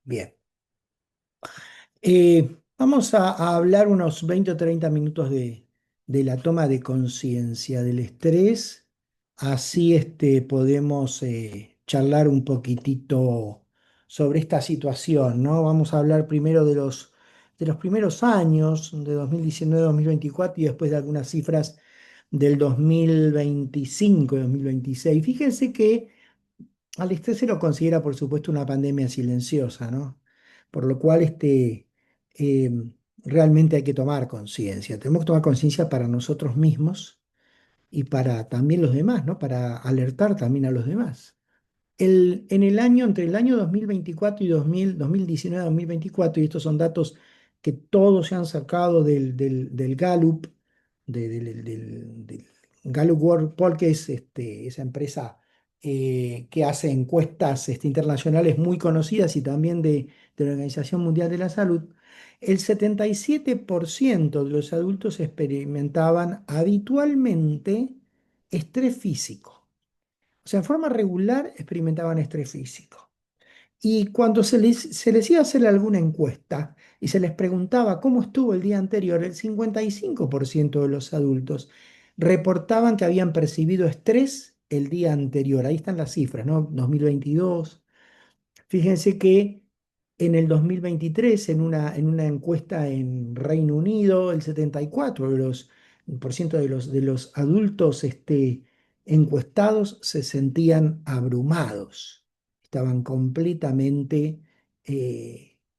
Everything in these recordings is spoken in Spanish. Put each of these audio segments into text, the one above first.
Bien. Vamos a hablar unos 20 o 30 minutos de la toma de conciencia del estrés. Así podemos charlar un poquitito sobre esta situación, ¿no? Vamos a hablar primero de los primeros años, de 2019-2024, y después de algunas cifras del 2025 y 2026. Fíjense que al estrés se lo considera, por supuesto, una pandemia silenciosa, ¿no? Por lo cual eh, realmente hay que tomar conciencia. Tenemos que tomar conciencia para nosotros mismos y para también los demás, ¿no? Para alertar también a los demás. Entre el año 2024 y 2019-2024, y estos son datos que todos se han sacado del Gallup, del Gallup World Poll, que es esa empresa que hace encuestas internacionales muy conocidas y también de la Organización Mundial de la Salud. El 77% de los adultos experimentaban habitualmente estrés físico. O sea, en forma regular experimentaban estrés físico. Y cuando se les iba a hacer alguna encuesta y se les preguntaba cómo estuvo el día anterior, el 55% de los adultos reportaban que habían percibido estrés el día anterior. Ahí están las cifras, ¿no? 2022. Fíjense que en el 2023, en una encuesta en Reino Unido, el 74% de los adultos encuestados se sentían abrumados, estaban completamente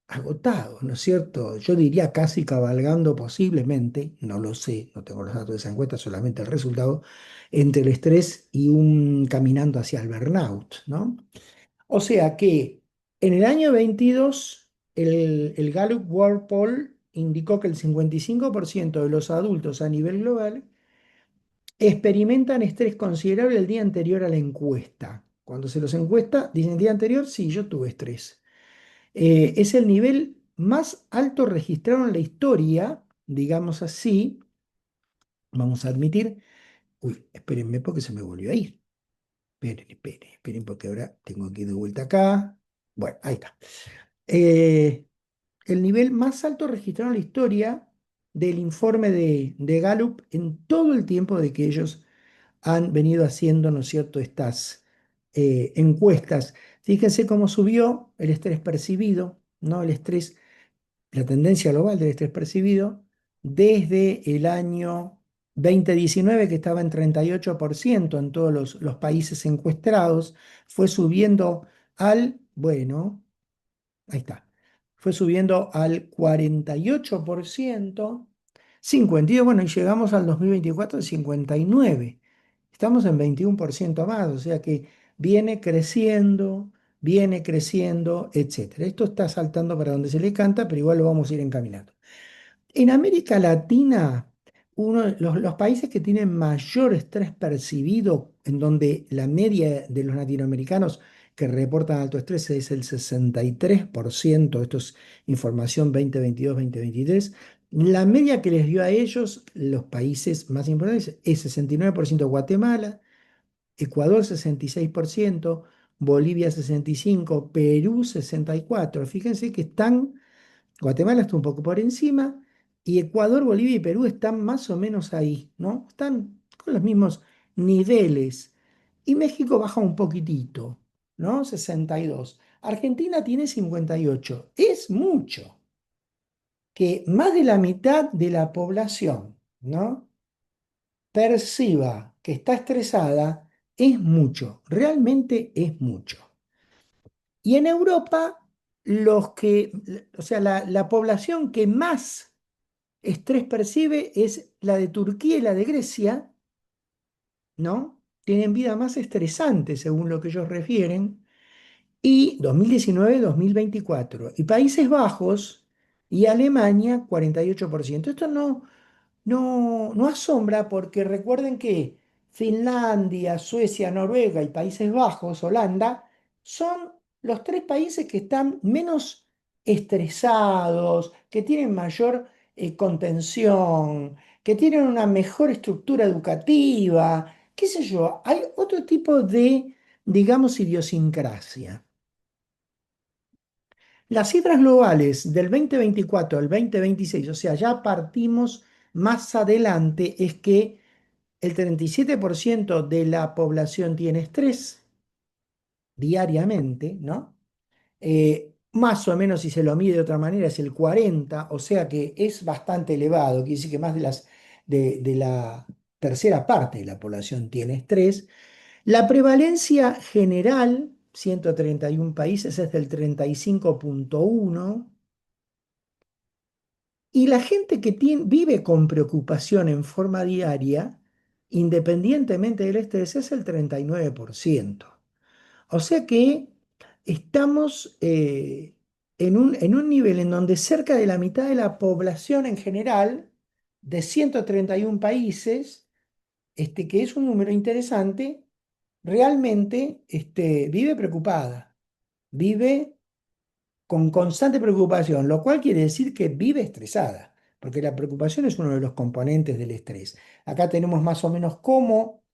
agotados, ¿no es cierto? Yo diría casi cabalgando posiblemente, no lo sé, no tengo los datos de esa encuesta, solamente el resultado, entre el estrés y un caminando hacia el burnout, ¿no? O sea que en el año 22, el Gallup World Poll indicó que el 55% de los adultos a nivel global experimentan estrés considerable el día anterior a la encuesta. Cuando se los encuesta, dicen el día anterior, sí, yo tuve estrés. Es el nivel más alto registrado en la historia, digamos así, vamos a admitir. Uy, espérenme porque se me volvió a ir. Esperen, esperen, esperen porque ahora tengo que ir de vuelta acá. Bueno, ahí está. Eh, el nivel más alto registrado en la historia del informe de Gallup en todo el tiempo de que ellos han venido haciendo, ¿no es cierto?, estas encuestas. Fíjense cómo subió el estrés percibido, ¿no? La tendencia global del estrés percibido, desde el año 2019, que estaba en 38% en todos los países encuestados, fue subiendo bueno, ahí está. Fue subiendo al 48%, 52, bueno, y llegamos al 2024 de 59. Estamos en 21% más, o sea que viene creciendo, etcétera. Esto está saltando para donde se le canta, pero igual lo vamos a ir encaminando. En América Latina, uno de los países que tienen mayor estrés percibido, en donde la media de los latinoamericanos que reportan alto estrés es el 63%, esto es información 2022-2023, la media que les dio a ellos, los países más importantes, es 69% Guatemala, Ecuador 66%, Bolivia 65%, Perú 64%. Fíjense que Guatemala está un poco por encima y Ecuador, Bolivia y Perú están más o menos ahí, ¿no? Están con los mismos niveles. Y México baja un poquitito, ¿no? 62. Argentina tiene 58. Es mucho que más de la mitad de la población, ¿no?, perciba que está estresada. Es mucho, realmente es mucho. Y en Europa, o sea, la población que más estrés percibe es la de Turquía y la de Grecia, ¿no? Tienen vida más estresante, según lo que ellos refieren, y 2019-2024. Y Países Bajos y Alemania, 48%. Esto no asombra porque recuerden que Finlandia, Suecia, Noruega y Países Bajos, Holanda, son los tres países que están menos estresados, que tienen mayor contención, que tienen una mejor estructura educativa, qué sé yo, hay otro tipo de, digamos, idiosincrasia. Las cifras globales del 2024 al 2026, o sea, ya partimos más adelante, es que el 37% de la población tiene estrés diariamente, ¿no? Más o menos si se lo mide de otra manera es el 40, o sea que es bastante elevado, quiere decir que más de la tercera parte de la población tiene estrés. La prevalencia general, 131 países, es del 35,1. Y la gente que vive con preocupación en forma diaria, independientemente del estrés, es el 39%. O sea que estamos en un nivel en donde cerca de la mitad de la población en general, de 131 países, que es un número interesante, realmente vive preocupada, vive con constante preocupación, lo cual quiere decir que vive estresada, porque la preocupación es uno de los componentes del estrés. Acá tenemos más o menos cómo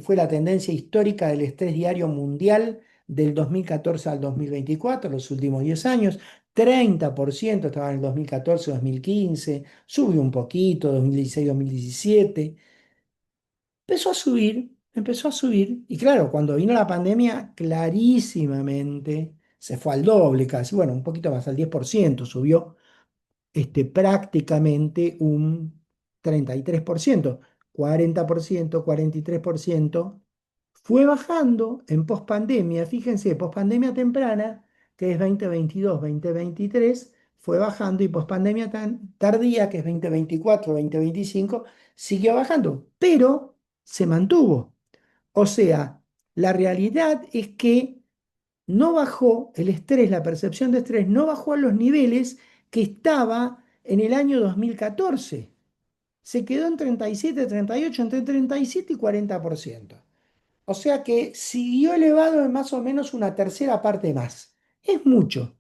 fue la tendencia histórica del estrés diario mundial del 2014 al 2024, los últimos 10 años. 30% estaba en el 2014-2015, subió un poquito, 2016-2017. Empezó a subir, y claro, cuando vino la pandemia, clarísimamente se fue al doble casi, bueno, un poquito más, al 10% subió prácticamente un 33%, 40%, 43%, fue bajando en pospandemia, fíjense, pospandemia temprana, que es 2022, 2023, fue bajando y pospandemia tan tardía, que es 2024, 2025, siguió bajando, pero se mantuvo. O sea, la realidad es que no bajó el estrés, la percepción de estrés, no bajó a los niveles que estaba en el año 2014. Se quedó en 37, 38, entre 37 y 40%. O sea que siguió elevado en más o menos una tercera parte más. Es mucho.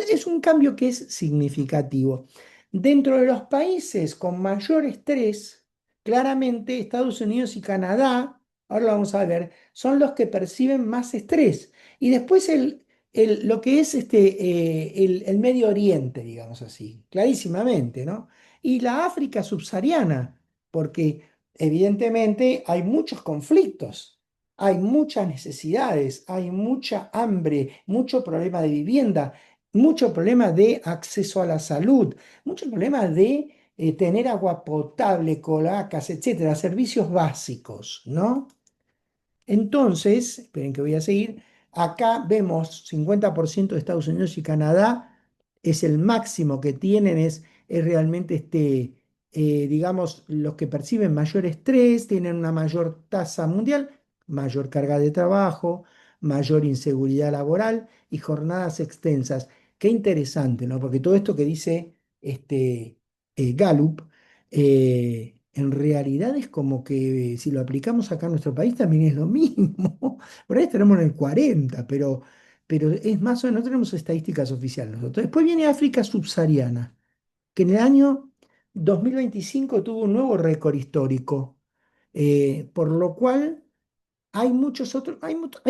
Es un cambio que es significativo. Dentro de los países con mayor estrés, claramente Estados Unidos y Canadá, ahora lo vamos a ver, son los que perciben más estrés. Y después lo que es el Medio Oriente, digamos así, clarísimamente, ¿no? Y la África subsahariana, porque evidentemente hay muchos conflictos. Hay muchas necesidades, hay mucha hambre, mucho problema de vivienda, mucho problema de acceso a la salud, mucho problema de tener agua potable, cloacas, etcétera, servicios básicos, ¿no? Entonces, esperen que voy a seguir. Acá vemos 50% de Estados Unidos y Canadá es el máximo que tienen, es realmente digamos, los que perciben mayor estrés, tienen una mayor tasa mundial, mayor carga de trabajo, mayor inseguridad laboral y jornadas extensas. Qué interesante, ¿no? Porque todo esto que dice Gallup, en realidad es como que si lo aplicamos acá en nuestro país también es lo mismo. Por ahí estaremos en el 40, pero es más o menos, no tenemos estadísticas oficiales nosotros. Después viene África subsahariana, que en el año 2025 tuvo un nuevo récord histórico, por lo cual hay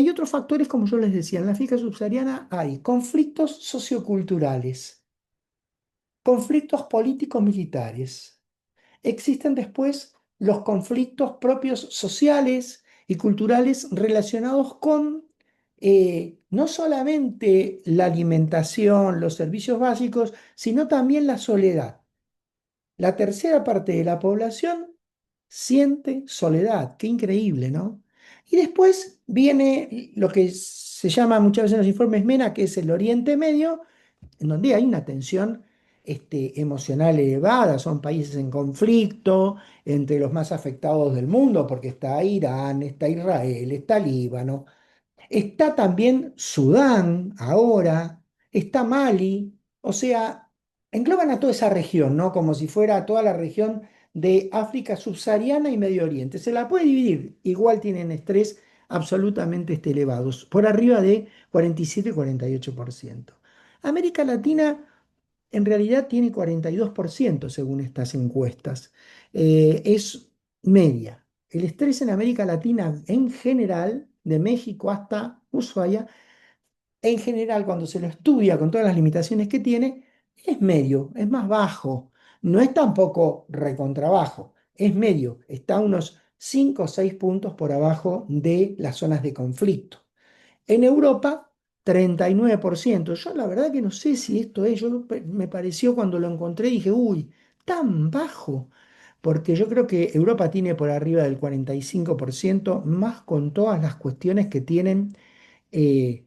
otros factores, como yo les decía, en la África subsahariana hay conflictos socioculturales, conflictos políticos militares. Existen después los conflictos propios sociales y culturales relacionados con no solamente la alimentación, los servicios básicos, sino también la soledad. La tercera parte de la población siente soledad. Qué increíble, ¿no? Y después viene lo que se llama muchas veces en los informes MENA, que es el Oriente Medio, en donde hay una tensión emocional elevada, son países en conflicto, entre los más afectados del mundo, porque está Irán, está Israel, está Líbano, está también Sudán ahora, está Mali, o sea, engloban a toda esa región, ¿no? Como si fuera toda la región de África subsahariana y Medio Oriente. Se la puede dividir, igual tienen estrés absolutamente elevados, por arriba de 47-48%. América Latina en realidad tiene 42% según estas encuestas. Es media. El estrés en América Latina en general, de México hasta Ushuaia, en general, cuando se lo estudia con todas las limitaciones que tiene, es medio, es más bajo. No es tampoco recontrabajo, es medio. Está a unos 5 o 6 puntos por abajo de las zonas de conflicto. En Europa, 39%. Yo la verdad que no sé si esto es, me pareció cuando lo encontré, dije, uy, tan bajo, porque yo creo que Europa tiene por arriba del 45%, más con todas las cuestiones que tienen eh,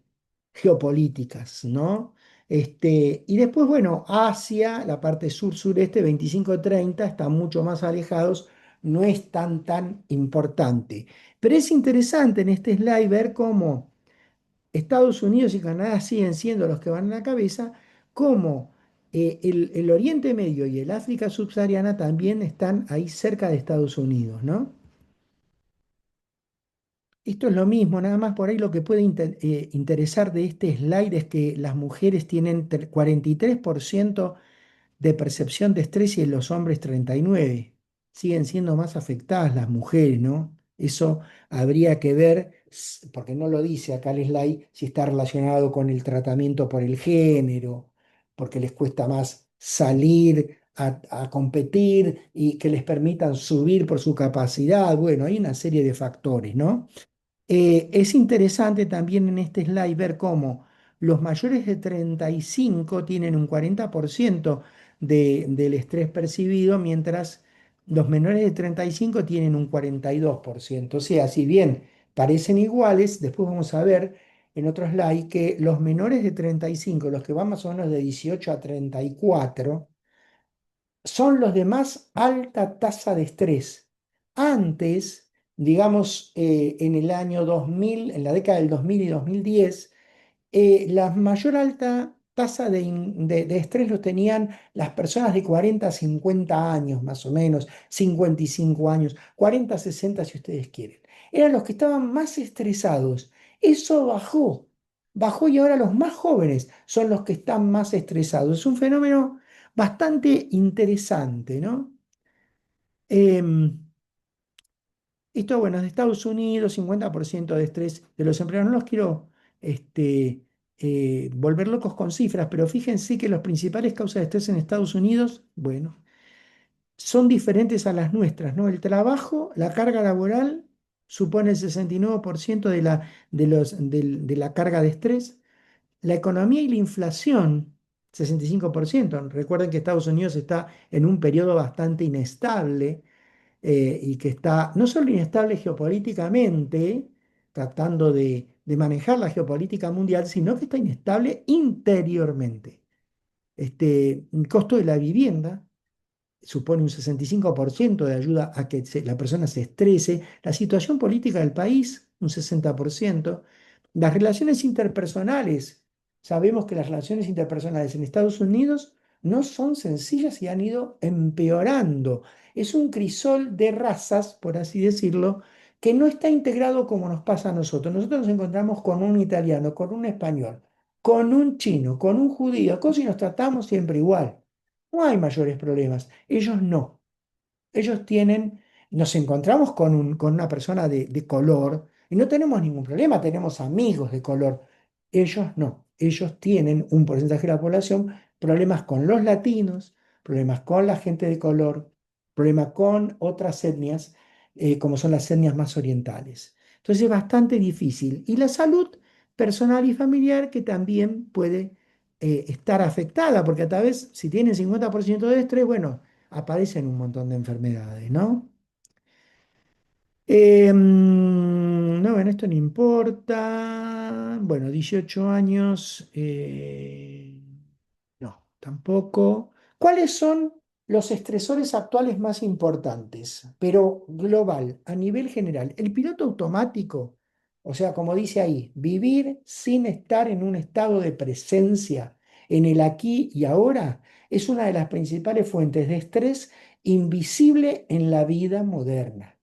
geopolíticas, ¿no? Y después, bueno, Asia, la parte sur-sureste, 25-30, están mucho más alejados, no es tan importante. Pero es interesante en este slide ver cómo Estados Unidos y Canadá siguen siendo los que van en la cabeza, como el Oriente Medio y el África subsahariana también están ahí cerca de Estados Unidos, ¿no? Esto es lo mismo, nada más por ahí lo que puede interesar de este slide es que las mujeres tienen 43% de percepción de estrés y los hombres 39. Siguen siendo más afectadas las mujeres, ¿no? Eso habría que ver, porque no lo dice acá el slide, si está relacionado con el tratamiento por el género, porque les cuesta más salir a competir y que les permitan subir por su capacidad. Bueno, hay una serie de factores, ¿no? Es interesante también en este slide ver cómo los mayores de 35 tienen un 40% del estrés percibido, mientras los menores de 35 tienen un 42%. O sea, si bien parecen iguales, después vamos a ver en otro slide que los menores de 35, los que van más o menos de 18 a 34, son los de más alta tasa de estrés. Antes, digamos, en el año 2000, en la década del 2000 y 2010, la mayor alta tasa de estrés los tenían las personas de 40 a 50 años, más o menos, 55 años, 40 a 60 si ustedes quieren. Eran los que estaban más estresados. Eso bajó y ahora los más jóvenes son los que están más estresados. Es un fenómeno bastante interesante, ¿no? Em, Esto, bueno, es de Estados Unidos, 50% de estrés de los empleados. No los quiero este, volver locos con cifras, pero fíjense que las principales causas de estrés en Estados Unidos, bueno, son diferentes a las nuestras, ¿no? El trabajo, la carga laboral, supone el 69% de la carga de estrés. La economía y la inflación, 65%. Recuerden que Estados Unidos está en un periodo bastante inestable y que está no solo inestable geopolíticamente, tratando de manejar la geopolítica mundial, sino que está inestable interiormente. El costo de la vivienda supone un 65% de ayuda a que la persona se estrese, la situación política del país, un 60%, las relaciones interpersonales, sabemos que las relaciones interpersonales en Estados Unidos no son sencillas y han ido empeorando. Es un crisol de razas, por así decirlo, que no está integrado como nos pasa a nosotros. Nosotros nos encontramos con un italiano, con un español, con un chino, con un judío, cosas y nos tratamos siempre igual. No hay mayores problemas. Ellos no. Ellos tienen, nos encontramos con una persona de color y no tenemos ningún problema, tenemos amigos de color. Ellos no. Ellos tienen un porcentaje de la población problemas con los latinos, problemas con la gente de color, problemas con otras etnias, como son las etnias más orientales. Entonces es bastante difícil. Y la salud personal y familiar que también puede estar afectada, porque a través, si tienen 50% de estrés, bueno, aparecen un montón de enfermedades, ¿no? No, bueno, esto no importa. Bueno, 18 años, no, tampoco. ¿Cuáles son los estresores actuales más importantes? Pero global, a nivel general. El piloto automático, o sea, como dice ahí, vivir sin estar en un estado de presencia en el aquí y ahora es una de las principales fuentes de estrés invisible en la vida moderna.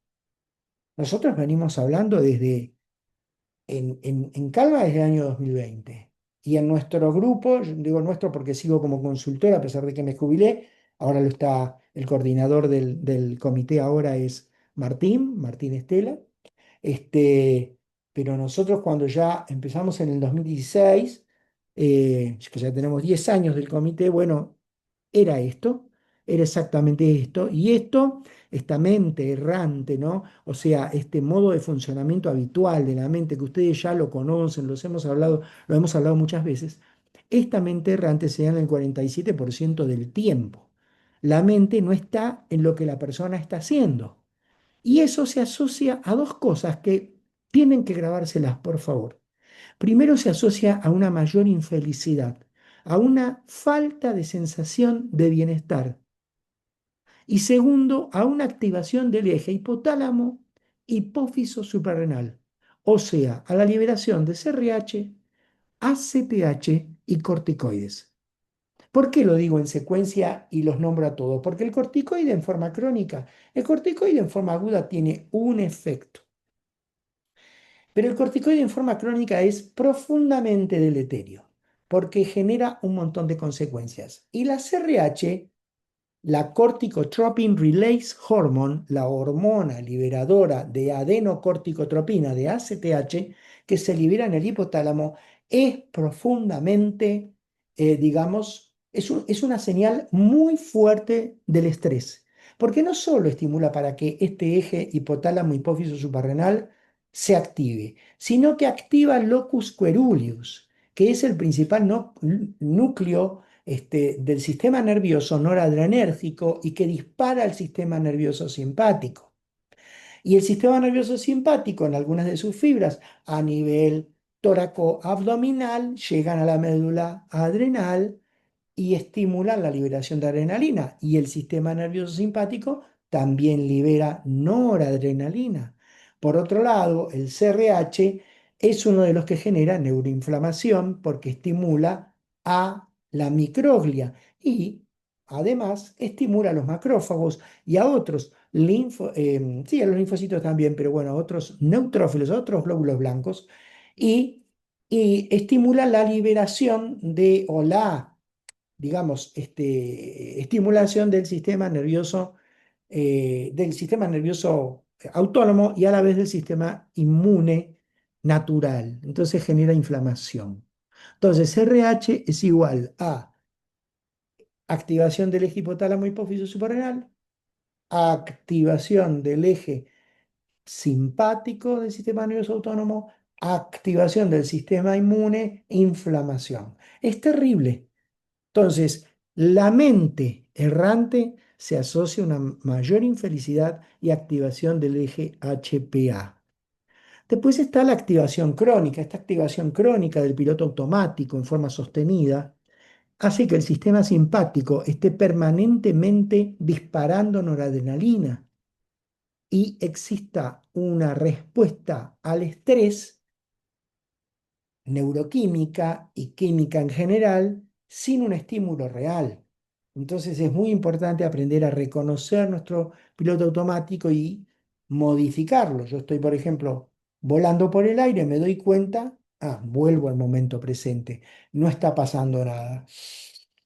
Nosotros venimos hablando en Calva desde el año 2020. Y en nuestro grupo, yo digo nuestro porque sigo como consultor a pesar de que me jubilé, ahora lo está el coordinador del comité ahora es Martín Estela. Este, pero nosotros cuando ya empezamos en el 2016, que ya tenemos 10 años del comité, bueno, era esto, era exactamente esto, y esto, esta mente errante, ¿no? O sea, este modo de funcionamiento habitual de la mente, que ustedes ya lo conocen, lo hemos hablado muchas veces, esta mente errante se da en el 47% del tiempo. La mente no está en lo que la persona está haciendo. Y eso se asocia a dos cosas que tienen que grabárselas, por favor. Primero se asocia a una mayor infelicidad, a una falta de sensación de bienestar. Y segundo, a una activación del eje hipotálamo hipófiso suprarrenal, o sea, a la liberación de CRH, ACTH y corticoides. ¿Por qué lo digo en secuencia y los nombro a todos? Porque el corticoide en forma aguda tiene un efecto, pero el corticoide en forma crónica es profundamente deleterio porque genera un montón de consecuencias. Y la CRH, la Corticotropin Release Hormone, la hormona liberadora de adenocorticotropina de ACTH, que se libera en el hipotálamo, es profundamente, digamos, es una señal muy fuerte del estrés. Porque no solo estimula para que este eje hipotálamo-hipófiso suprarrenal se active, sino que activa el locus coeruleus, que es el principal núcleo del sistema nervioso noradrenérgico y que dispara el sistema nervioso simpático. Y el sistema nervioso simpático, en algunas de sus fibras, a nivel tóraco-abdominal, llegan a la médula adrenal y estimulan la liberación de adrenalina. Y el sistema nervioso simpático también libera noradrenalina. Por otro lado, el CRH es uno de los que genera neuroinflamación porque estimula a la microglia y además estimula a los macrófagos y a otros sí, a los linfocitos también, pero bueno, a otros neutrófilos, a otros glóbulos blancos y, y estimula la liberación de o la digamos, estimulación del sistema nervioso autónomo y a la vez del sistema inmune natural. Entonces genera inflamación. Entonces, RH es igual a activación del eje hipotálamo hipófiso suprarrenal, activación del eje simpático del sistema nervioso autónomo, activación del sistema inmune, inflamación. Es terrible. Entonces, la mente errante se asocia a una mayor infelicidad y activación del eje HPA. Después está la activación crónica. Esta activación crónica del piloto automático en forma sostenida hace que el sistema simpático esté permanentemente disparando noradrenalina y exista una respuesta al estrés neuroquímica y química en general sin un estímulo real. Entonces es muy importante aprender a reconocer nuestro piloto automático y modificarlo. Yo estoy, por ejemplo, volando por el aire, me doy cuenta, vuelvo al momento presente, no está pasando nada.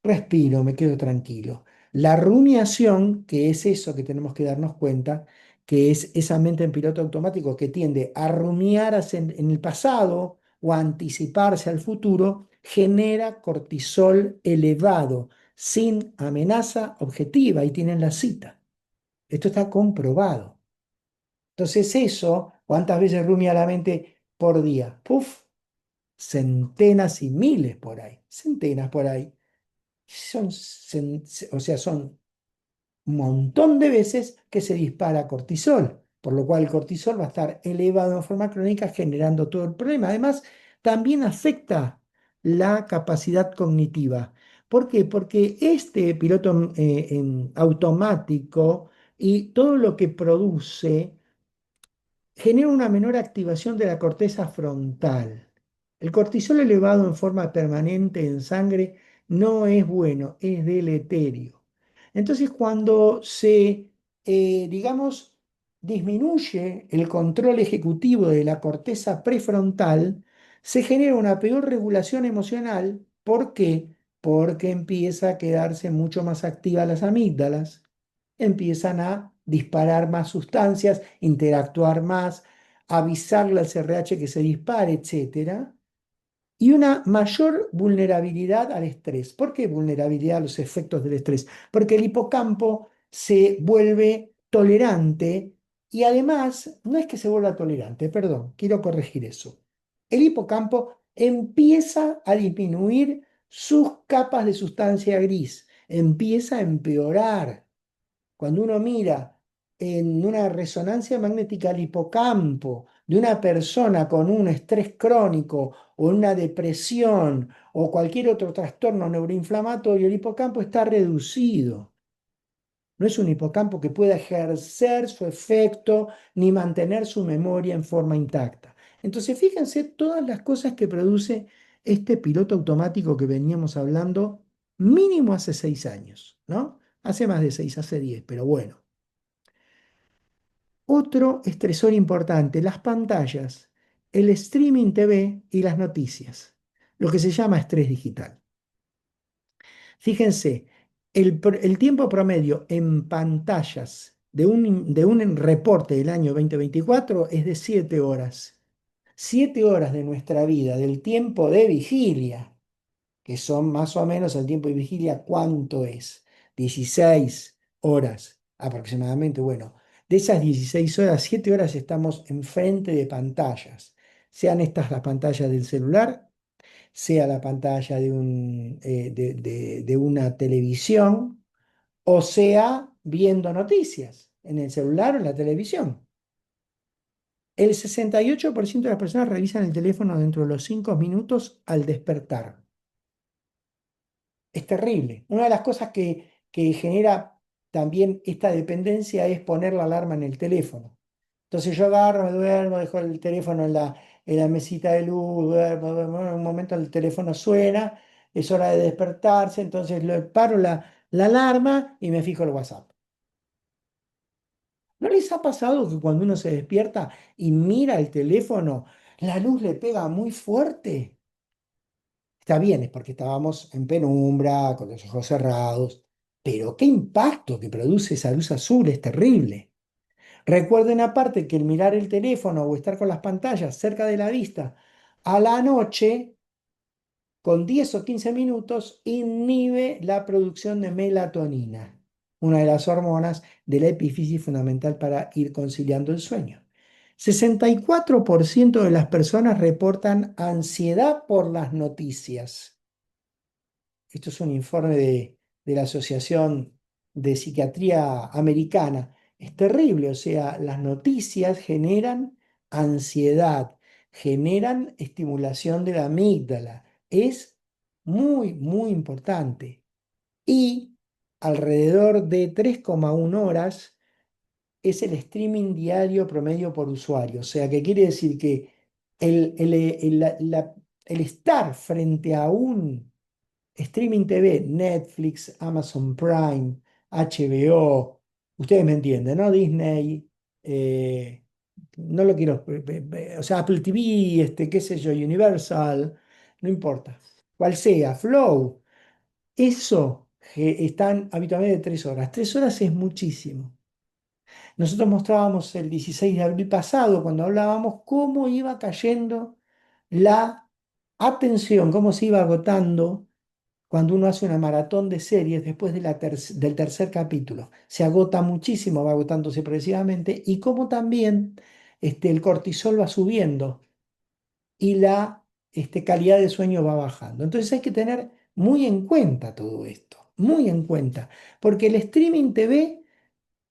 Respiro, me quedo tranquilo. La rumiación, que es eso que tenemos que darnos cuenta, que es esa mente en piloto automático que tiende a rumiar en el pasado o a anticiparse al futuro, genera cortisol elevado, sin amenaza objetiva, y tienen la cita. Esto está comprobado. Entonces eso, ¿cuántas veces rumia la mente por día? Puf, centenas y miles por ahí, centenas por ahí. O sea, son un montón de veces que se dispara cortisol, por lo cual el cortisol va a estar elevado en forma crónica generando todo el problema. Además, también afecta la capacidad cognitiva. ¿Por qué? Porque este piloto automático y todo lo que produce genera una menor activación de la corteza frontal. El cortisol elevado en forma permanente en sangre no es bueno, es deleterio. Entonces, cuando digamos, disminuye el control ejecutivo de la corteza prefrontal, se genera una peor regulación emocional. ¿Por qué? Porque empieza a quedarse mucho más activas las amígdalas, empiezan a disparar más sustancias, interactuar más, avisarle al CRH que se dispare, etcétera. y una mayor vulnerabilidad al estrés. ¿Por qué vulnerabilidad a los efectos del estrés? Porque el hipocampo se vuelve tolerante y además, no es que se vuelva tolerante, perdón, quiero corregir eso. El hipocampo empieza a disminuir sus capas de sustancia gris, empieza a empeorar. Cuando uno mira en una resonancia magnética al hipocampo de una persona con un estrés crónico o una depresión o cualquier otro trastorno neuroinflamatorio, el hipocampo está reducido. No es un hipocampo que pueda ejercer su efecto ni mantener su memoria en forma intacta. Entonces, fíjense todas las cosas que produce este piloto automático que veníamos hablando mínimo hace 6 años, ¿no? Hace más de 6, hace 10, pero bueno. Otro estresor importante, las pantallas, el streaming TV y las noticias, lo que se llama estrés digital. Fíjense, el tiempo promedio en pantallas de un reporte del año 2024 es de 7 horas. 7 horas de nuestra vida, del tiempo de vigilia, que son más o menos el tiempo de vigilia, ¿cuánto es? 16 horas aproximadamente. Bueno, de esas 16 horas, 7 horas estamos enfrente de pantallas, sean estas las pantallas del celular, sea la pantalla de una televisión, o sea viendo noticias en el celular o en la televisión. El 68% de las personas revisan el teléfono dentro de los 5 minutos al despertar. Es terrible. Una de las cosas que genera también esta dependencia es poner la alarma en el teléfono. Entonces yo agarro, me duermo, dejo el teléfono en la mesita de luz, duermo, duermo, en un momento el teléfono suena, es hora de despertarse, entonces paro la alarma y me fijo el WhatsApp. ¿No les ha pasado que cuando uno se despierta y mira el teléfono, la luz le pega muy fuerte? Está bien, es porque estábamos en penumbra, con los ojos cerrados, pero qué impacto que produce esa luz azul, es terrible. Recuerden aparte que el mirar el teléfono o estar con las pantallas cerca de la vista a la noche, con 10 o 15 minutos, inhibe la producción de melatonina, una de las hormonas de la epífisis fundamental para ir conciliando el sueño. 64% de las personas reportan ansiedad por las noticias. Esto es un informe de la Asociación de Psiquiatría Americana. Es terrible, o sea, las noticias generan ansiedad, generan estimulación de la amígdala. Es muy, muy importante. Y alrededor de 3,1 horas es el streaming diario promedio por usuario. O sea, que quiere decir que el estar frente a un streaming TV, Netflix, Amazon Prime, HBO, ustedes me entienden, ¿no? Disney, no lo quiero, o sea, Apple TV, qué sé yo, Universal, no importa, cual sea, Flow, eso están habitualmente 3 horas. 3 horas es muchísimo. Nosotros mostrábamos el 16 de abril pasado, cuando hablábamos, cómo iba cayendo la atención, cómo se iba agotando cuando uno hace una maratón de series después del tercer capítulo. Se agota muchísimo, va agotándose progresivamente, y como también el cortisol va subiendo y la calidad de sueño va bajando. Entonces hay que tener muy en cuenta todo esto, muy en cuenta, porque el streaming TV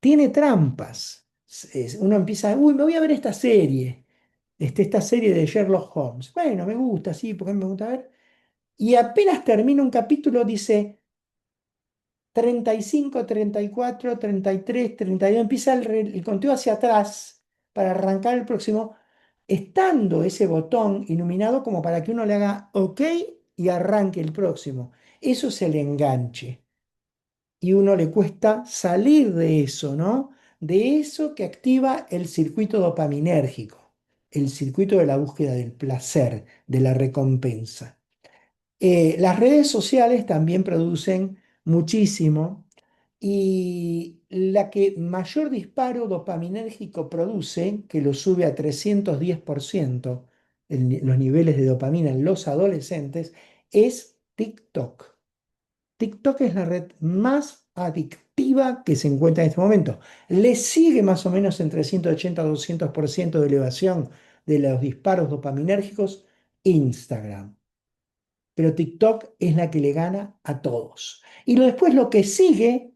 tiene trampas. Uno empieza, uy, me voy a ver esta serie de Sherlock Holmes. Bueno, me gusta, sí, porque a mí me gusta ver. Y apenas termina un capítulo, dice 35, 34, 33, 32, empieza el conteo hacia atrás para arrancar el próximo, estando ese botón iluminado como para que uno le haga OK y arranque el próximo. Eso es el enganche. Y uno le cuesta salir de eso, ¿no? De eso que activa el circuito dopaminérgico, el circuito de la búsqueda del placer, de la recompensa. Las redes sociales también producen muchísimo, y la que mayor disparo dopaminérgico produce, que lo sube a 310%, los niveles de dopamina en los adolescentes, es TikTok. TikTok es la red más adictiva que se encuentra en este momento. Le sigue más o menos entre 180 a 200% de elevación de los disparos dopaminérgicos Instagram, pero TikTok es la que le gana a todos. Y después lo que sigue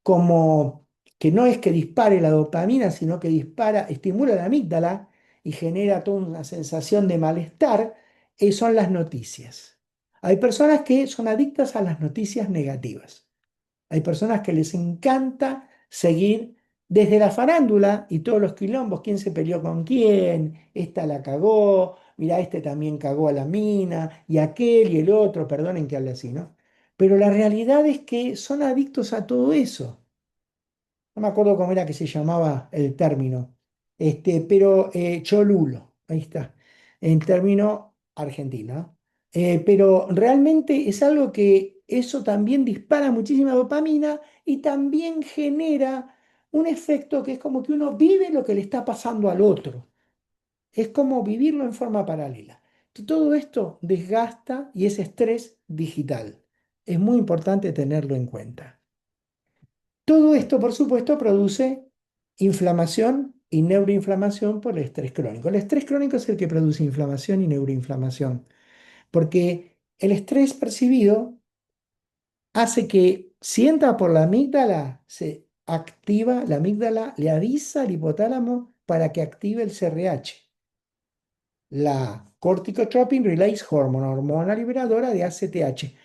como que no es que dispare la dopamina, sino que dispara, estimula la amígdala y genera toda una sensación de malestar, son las noticias. Hay personas que son adictas a las noticias negativas. Hay personas que les encanta seguir desde la farándula y todos los quilombos, quién se peleó con quién, esta la cagó, mira, este también cagó a la mina, y aquel y el otro, perdonen que hable así, ¿no? Pero la realidad es que son adictos a todo eso. No me acuerdo cómo era que se llamaba el término, pero cholulo, ahí está, en término argentino, ¿no? Pero realmente es algo que eso también dispara muchísima dopamina y también genera un efecto que es como que uno vive lo que le está pasando al otro. Es como vivirlo en forma paralela. Todo esto desgasta y es estrés digital. Es muy importante tenerlo en cuenta. Todo esto, por supuesto, produce inflamación y neuroinflamación por el estrés crónico. El estrés crónico es el que produce inflamación y neuroinflamación, porque el estrés percibido hace que si entra por la amígdala, se activa, la amígdala le avisa al hipotálamo para que active el CRH, la Corticotropin Release Hormone, hormona liberadora de ACTH.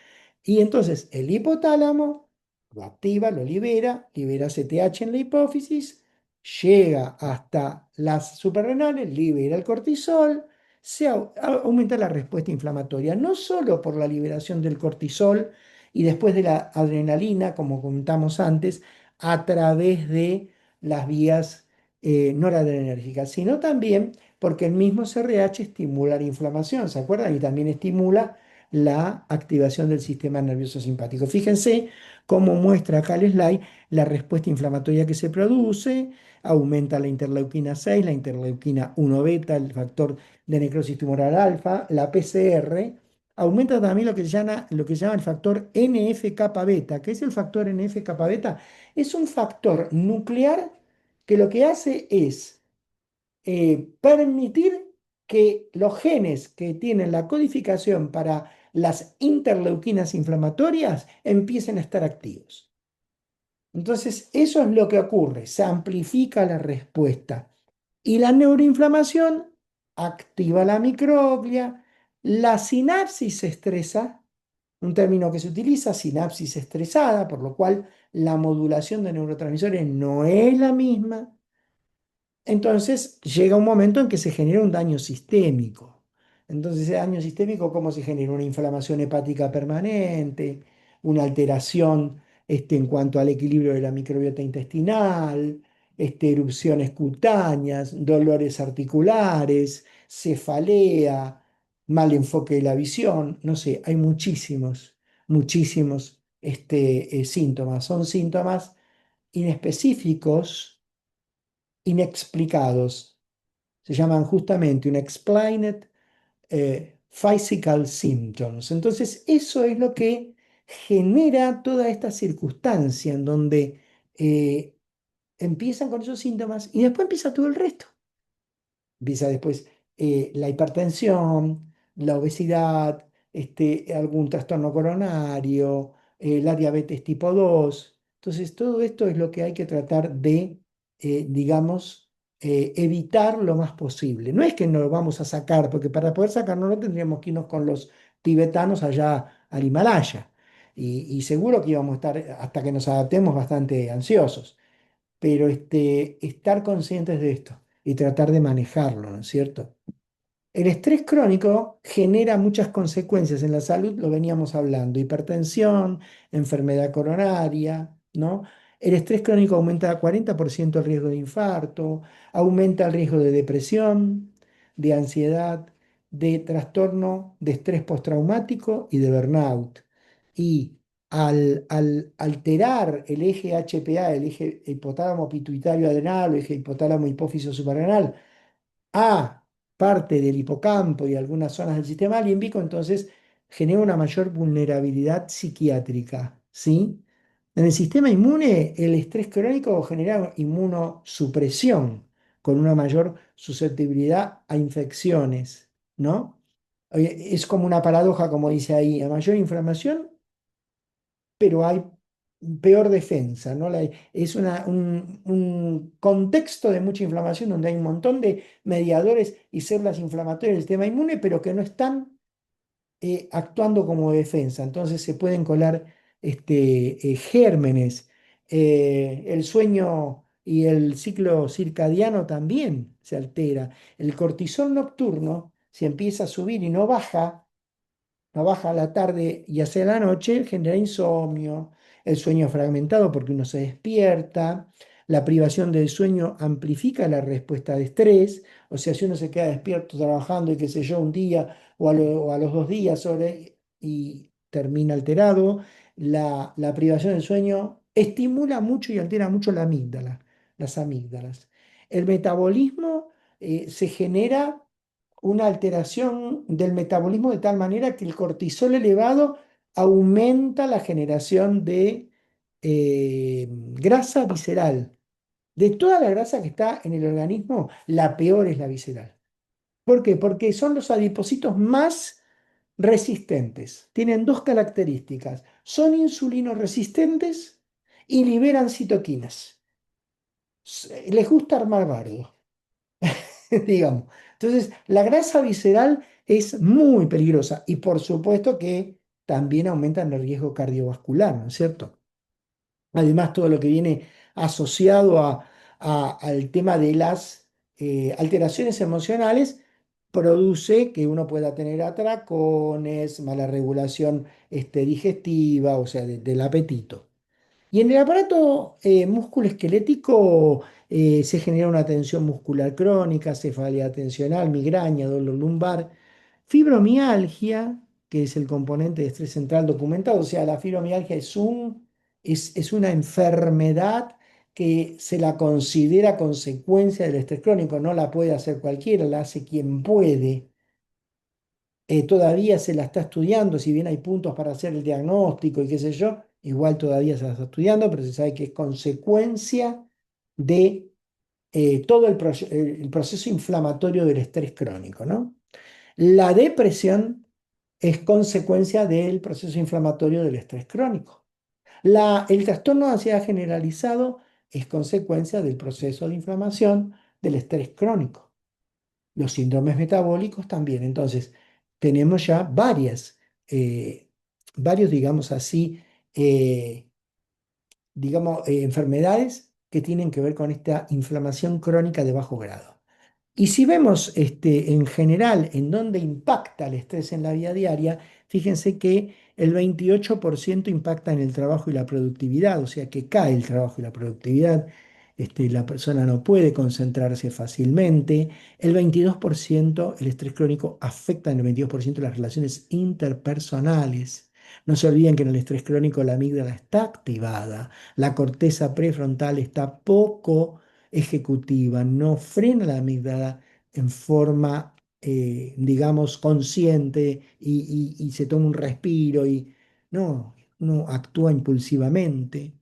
Y entonces el hipotálamo lo activa, lo libera, libera CTH en la hipófisis, llega hasta las suprarrenales, libera el cortisol, aumenta la respuesta inflamatoria, no solo por la liberación del cortisol y después de la adrenalina, como comentamos antes, a través de las vías noradrenérgicas, sino también porque el mismo CRH estimula la inflamación, ¿se acuerdan? Y también estimula la activación del sistema nervioso simpático. Fíjense cómo muestra acá el slide la respuesta inflamatoria que se produce, aumenta la interleuquina 6, la interleuquina 1 beta, el factor de necrosis tumoral alfa, la PCR, aumenta también lo que se llama el factor NF-kappa beta. ¿Qué es el factor NF-kappa beta? Es un factor nuclear que lo que hace es permitir que los genes que tienen la codificación para las interleuquinas inflamatorias empiecen a estar activos. Entonces, eso es lo que ocurre, se amplifica la respuesta. Y la neuroinflamación activa la microglia, la sinapsis se estresa, un término que se utiliza, sinapsis estresada, por lo cual la modulación de neurotransmisores no es la misma. Entonces llega un momento en que se genera un daño sistémico. Entonces, ese daño sistémico, ¿cómo se genera? Una inflamación hepática permanente, una alteración en cuanto al equilibrio de la microbiota intestinal, erupciones cutáneas, dolores articulares, cefalea, mal enfoque de la visión, no sé, hay muchísimos síntomas. Son síntomas inespecíficos, inexplicados. Se llaman justamente unexplained physical symptoms. Entonces, eso es lo que genera toda esta circunstancia en donde eh, empiezan con esos síntomas y después empieza todo el resto. Empieza después la hipertensión, la obesidad, algún trastorno coronario, la diabetes tipo 2. Entonces, todo esto es lo que hay que tratar de, digamos, evitar lo más posible. No es que no lo vamos a sacar, porque para poder sacarnos no tendríamos que irnos con los tibetanos allá al Himalaya. Y seguro que íbamos a estar, hasta que nos adaptemos, bastante ansiosos, pero estar conscientes de esto y tratar de manejarlo, ¿no es cierto? El estrés crónico genera muchas consecuencias en la salud, lo veníamos hablando, hipertensión, enfermedad coronaria, ¿no? El estrés crónico aumenta 40% el riesgo de infarto, aumenta el riesgo de depresión, de ansiedad, de trastorno de estrés postraumático y de burnout. Y al alterar el eje HPA, el eje hipotálamo pituitario adrenal o eje hipotálamo hipófiso suprarrenal, a parte del hipocampo y algunas zonas del sistema límbico, entonces genera una mayor vulnerabilidad psiquiátrica, ¿sí? En el sistema inmune, el estrés crónico genera inmunosupresión, con una mayor susceptibilidad a infecciones, ¿no? Oye, es como una paradoja, como dice ahí, a mayor inflamación, pero hay peor defensa, ¿no? Es un contexto de mucha inflamación donde hay un montón de mediadores y células inflamatorias del sistema inmune, pero que no están actuando como defensa. Entonces se pueden colar gérmenes. El sueño y el ciclo circadiano también se altera. El cortisol nocturno, si empieza a subir y no baja a la tarde y hacia la noche, genera insomnio, el sueño fragmentado porque uno se despierta, la privación del sueño amplifica la respuesta de estrés, o sea, si uno se queda despierto trabajando y qué sé yo, un día o a los 2 días y termina alterado, la privación del sueño estimula mucho y altera mucho la amígdala, las amígdalas. El metabolismo se genera una alteración del metabolismo de tal manera que el cortisol elevado aumenta la generación de grasa visceral. De toda la grasa que está en el organismo, la peor es la visceral. ¿Por qué? Porque son los adipocitos más resistentes. Tienen dos características. Son insulinoresistentes y liberan citoquinas. Les gusta armar bardo. Digamos. Entonces, la grasa visceral es muy peligrosa y por supuesto que también aumentan el riesgo cardiovascular, ¿no es cierto? Además, todo lo que viene asociado al tema de las alteraciones emocionales produce que uno pueda tener atracones, mala regulación digestiva, o sea, del apetito. Y en el aparato musculoesquelético se genera una tensión muscular crónica, cefalea tensional, migraña, dolor lumbar, fibromialgia, que es el componente de estrés central documentado. O sea, la fibromialgia es una enfermedad que se la considera consecuencia del estrés crónico. No la puede hacer cualquiera, la hace quien puede. Todavía se la está estudiando, si bien hay puntos para hacer el diagnóstico y qué sé yo, igual todavía se la está estudiando, pero se sabe que es consecuencia de todo el proceso inflamatorio del estrés crónico, ¿no? La depresión es consecuencia del proceso inflamatorio del estrés crónico. El trastorno de ansiedad generalizado es consecuencia del proceso de inflamación del estrés crónico. Los síndromes metabólicos también. Entonces, tenemos ya varios, digamos así, eh, enfermedades que tienen que ver con esta inflamación crónica de bajo grado. Y si vemos en general en dónde impacta el estrés en la vida diaria, fíjense que el 28% impacta en el trabajo y la productividad, o sea que cae el trabajo y la productividad, la persona no puede concentrarse fácilmente. El 22%, el estrés crónico afecta en el 22% las relaciones interpersonales. No se olviden que en el estrés crónico la amígdala está activada, la corteza prefrontal está poco ejecutiva, no frena la amígdala en forma, digamos, consciente y se toma un respiro y no actúa impulsivamente.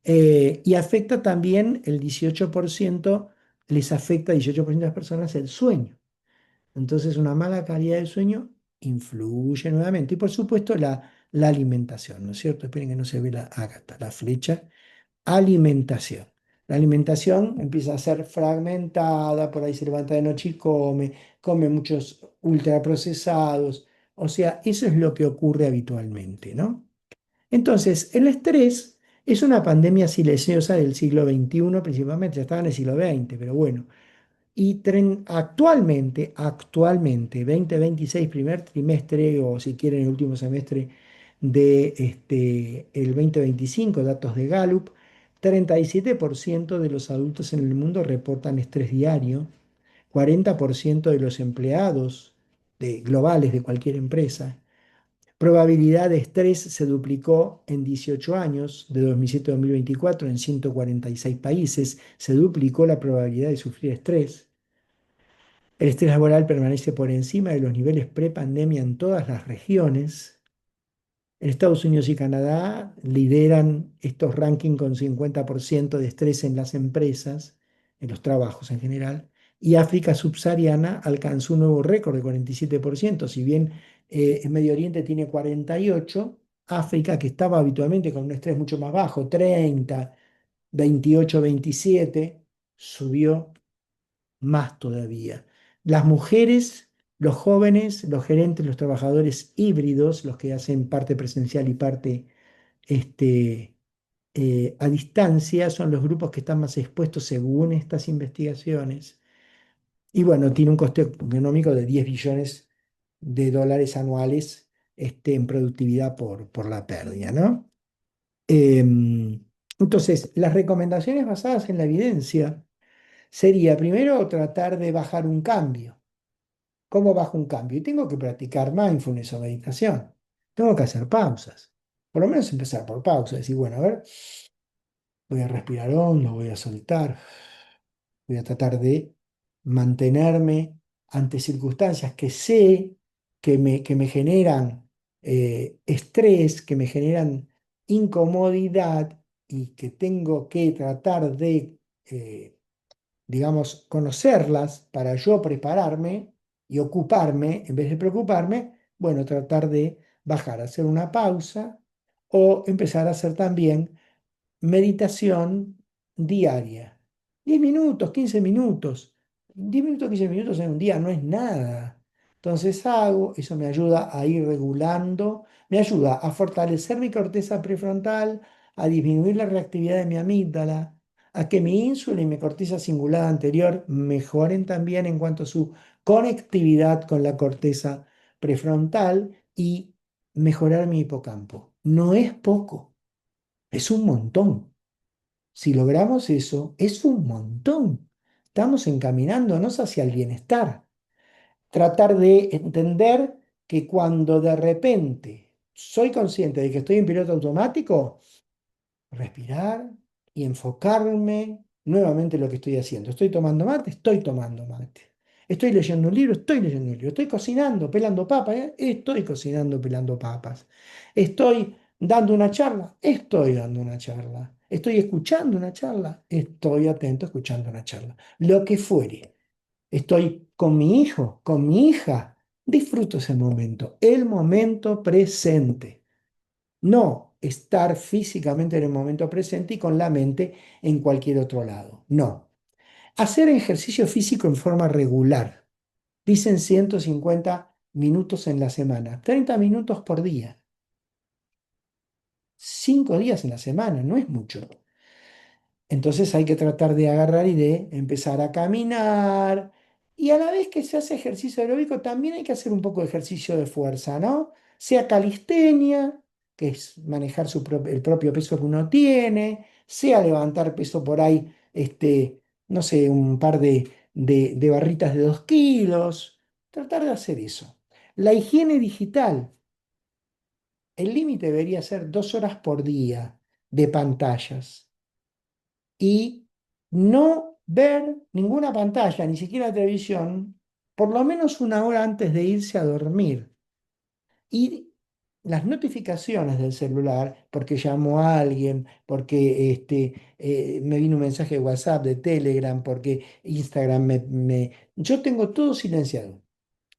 Y afecta también el 18%, les afecta al 18% de las personas el sueño. Entonces, una mala calidad del sueño influye nuevamente. Y por supuesto, la alimentación, ¿no es cierto? Esperen que no se ve acá está la flecha. Alimentación. La alimentación empieza a ser fragmentada, por ahí se levanta de noche y come muchos ultraprocesados. O sea, eso es lo que ocurre habitualmente, ¿no? Entonces, el estrés es una pandemia silenciosa del siglo XXI, principalmente, ya estaba en el siglo XX, pero bueno. Y actualmente, 2026, primer trimestre, o si quieren el último semestre de el 2025, datos de Gallup, 37% de los adultos en el mundo reportan estrés diario, 40% de los empleados globales de cualquier empresa. Probabilidad de estrés se duplicó en 18 años, de 2007 a 2024, en 146 países, se duplicó la probabilidad de sufrir estrés. El estrés laboral permanece por encima de los niveles prepandemia en todas las regiones. En Estados Unidos y Canadá lideran estos rankings con 50% de estrés en las empresas, en los trabajos en general, y África subsahariana alcanzó un nuevo récord de 47%. Si bien en Medio Oriente tiene 48%, África, que estaba habitualmente con un estrés mucho más bajo, 30, 28, 27, subió más todavía. Las mujeres, los jóvenes, los gerentes, los trabajadores híbridos, los que hacen parte presencial y parte este, a distancia, son los grupos que están más expuestos según estas investigaciones. Y bueno, tiene un coste económico de 10 billones de dólares anuales en productividad por la pérdida, ¿no? Em, entonces, las recomendaciones basadas en la evidencia sería primero tratar de bajar un cambio. ¿Cómo bajo un cambio? Y tengo que practicar mindfulness o meditación. Tengo que hacer pausas. Por lo menos empezar por pausas. Decir, bueno, a ver, voy a respirar hondo, voy a soltar. Voy a tratar de mantenerme ante circunstancias que sé que me generan estrés, que me generan incomodidad y que tengo que tratar de digamos, conocerlas para yo prepararme y ocuparme, en vez de preocuparme, bueno, tratar de bajar, hacer una pausa o empezar a hacer también meditación diaria. 10 minutos, 15 minutos. 10 minutos, 15 minutos en un día no es nada. Entonces hago, eso me ayuda a ir regulando, me ayuda a fortalecer mi corteza prefrontal, a disminuir la reactividad de mi amígdala, a que mi ínsula y mi corteza cingulada anterior mejoren también en cuanto a su conectividad con la corteza prefrontal y mejorar mi hipocampo. No es poco, es un montón. Si logramos eso, es un montón. Estamos encaminándonos hacia el bienestar. Tratar de entender que cuando de repente soy consciente de que estoy en piloto automático, respirar y enfocarme nuevamente en lo que estoy haciendo. ¿Estoy tomando mate? Estoy tomando mate. ¿Estoy leyendo un libro? Estoy leyendo un libro. ¿Estoy cocinando, pelando papas? Estoy cocinando, pelando papas. ¿Estoy dando una charla? Estoy dando una charla. ¿Estoy escuchando una charla? Estoy atento escuchando una charla. Lo que fuere. Estoy con mi hijo, con mi hija. Disfruto ese momento, el momento presente. No estar físicamente en el momento presente y con la mente en cualquier otro lado. No. Hacer ejercicio físico en forma regular. Dicen 150 minutos en la semana, 30 minutos por día, 5 días en la semana, no es mucho. Entonces hay que tratar de agarrar y de empezar a caminar. Y a la vez que se hace ejercicio aeróbico, también hay que hacer un poco de ejercicio de fuerza, ¿no? Sea calistenia, que es manejar el propio peso que uno tiene, sea levantar peso por ahí, no sé, un par de barritas de 2 kilos. Tratar de hacer eso. La higiene digital, el límite debería ser 2 horas por día de pantallas y no ver ninguna pantalla, ni siquiera televisión, por lo menos 1 hora antes de irse a dormir. Y las notificaciones del celular, porque llamó a alguien, porque me vino un mensaje de WhatsApp, de Telegram, porque Instagram Yo tengo todo silenciado.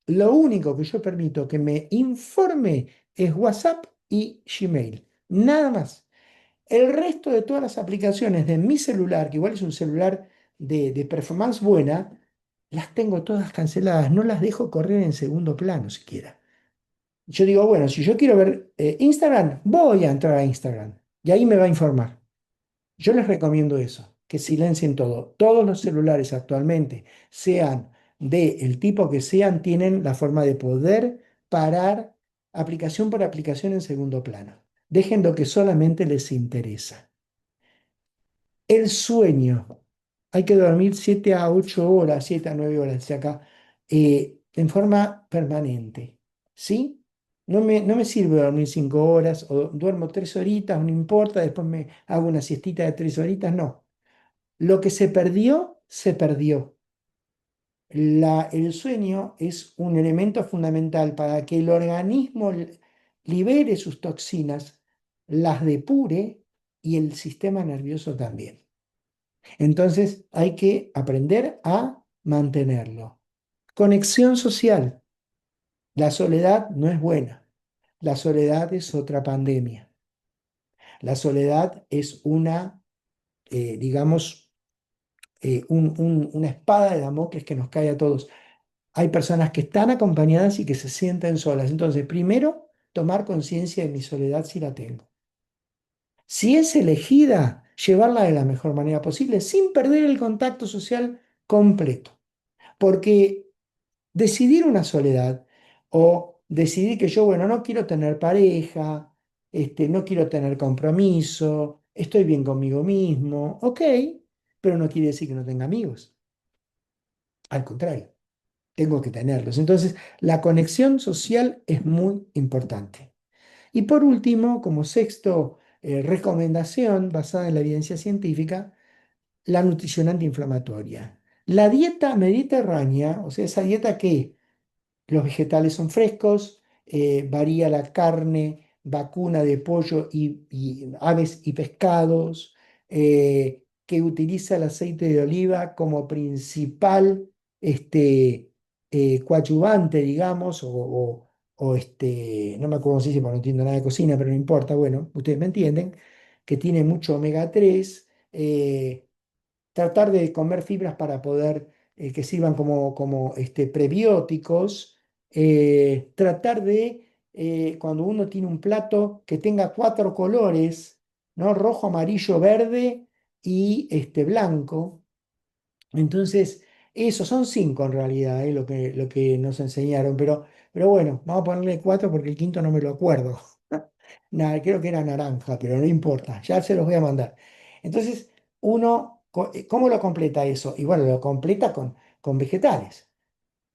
Lo único que yo permito que me informe es WhatsApp y Gmail. Nada más. El resto de todas las aplicaciones de mi celular, que igual es un celular de performance buena, las tengo todas canceladas, no las dejo correr en segundo plano siquiera. Yo digo, bueno, si yo quiero ver Instagram, voy a entrar a Instagram y ahí me va a informar. Yo les recomiendo eso, que silencien todo. Todos los celulares actualmente, sean del tipo que sean, tienen la forma de poder parar aplicación por aplicación en segundo plano. Dejen lo que solamente les interesa. El sueño. Hay que dormir 7 a 8 horas, 7 a 9 horas, dice acá, en forma permanente. ¿Sí? No me sirve dormir 5 horas o duermo 3 horitas, no importa, después me hago una siestita de 3 horitas. No. Lo que se perdió, se perdió. El sueño es un elemento fundamental para que el organismo libere sus toxinas, las depure y el sistema nervioso también. Entonces hay que aprender a mantenerlo. Conexión social. La soledad no es buena. La soledad es otra pandemia. La soledad es digamos, una espada de Damocles que nos cae a todos. Hay personas que están acompañadas y que se sienten solas. Entonces, primero, tomar conciencia de mi soledad si la tengo. Si es elegida, llevarla de la mejor manera posible, sin perder el contacto social completo. Porque decidir una soledad o decidir que yo, bueno, no quiero tener pareja, no quiero tener compromiso, estoy bien conmigo mismo, ok, pero no quiere decir que no tenga amigos. Al contrario, tengo que tenerlos. Entonces, la conexión social es muy importante. Y por último, como sexto recomendación basada en la evidencia científica, la nutrición antiinflamatoria. La dieta mediterránea, o sea, esa dieta que los vegetales son frescos, varía la carne vacuna de pollo y aves y pescados, que utiliza el aceite de oliva como principal coadyuvante, digamos, no me acuerdo cómo se dice porque no entiendo nada de cocina, pero no importa, bueno, ustedes me entienden, que tiene mucho omega 3, tratar de comer fibras para poder que sirvan como prebióticos, tratar de, cuando uno tiene un plato, que tenga cuatro colores, ¿no? Rojo, amarillo, verde y blanco. Entonces, esos son cinco en realidad, lo que nos enseñaron, pero bueno, vamos a ponerle cuatro porque el quinto no me lo acuerdo. Nada, creo que era naranja, pero no importa, ya se los voy a mandar. Entonces, ¿cómo lo completa eso? Y bueno, lo completa con vegetales.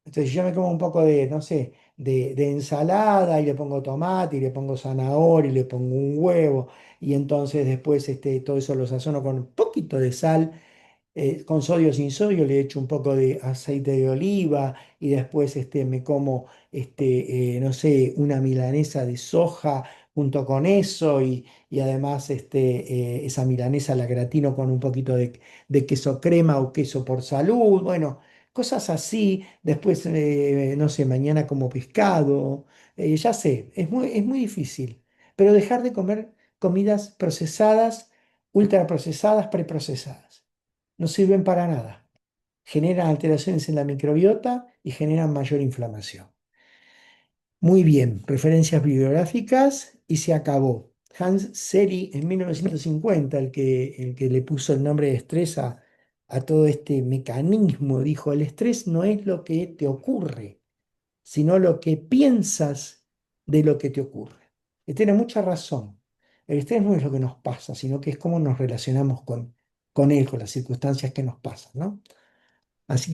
Entonces, yo me como un poco de, no sé, de ensalada y le pongo tomate y le pongo zanahoria y le pongo un huevo y entonces después todo eso lo sazono con un poquito de sal, con sodio sin sodio, le echo un poco de aceite de oliva y después me como, no sé, una milanesa de soja junto con eso y además esa milanesa la gratino con un poquito de queso crema o queso por salud, bueno, cosas así. Después, no sé, mañana como pescado, ya sé, es muy difícil, pero dejar de comer comidas procesadas, ultraprocesadas, preprocesadas no sirven para nada. Generan alteraciones en la microbiota y generan mayor inflamación. Muy bien, referencias bibliográficas y se acabó. Hans Seri en 1950, el que le puso el nombre de estrés a todo este mecanismo, dijo, el estrés no es lo que te ocurre, sino lo que piensas de lo que te ocurre. Y tiene mucha razón. El estrés no es lo que nos pasa, sino que es cómo nos relacionamos con él, con las circunstancias que nos pasan, ¿no?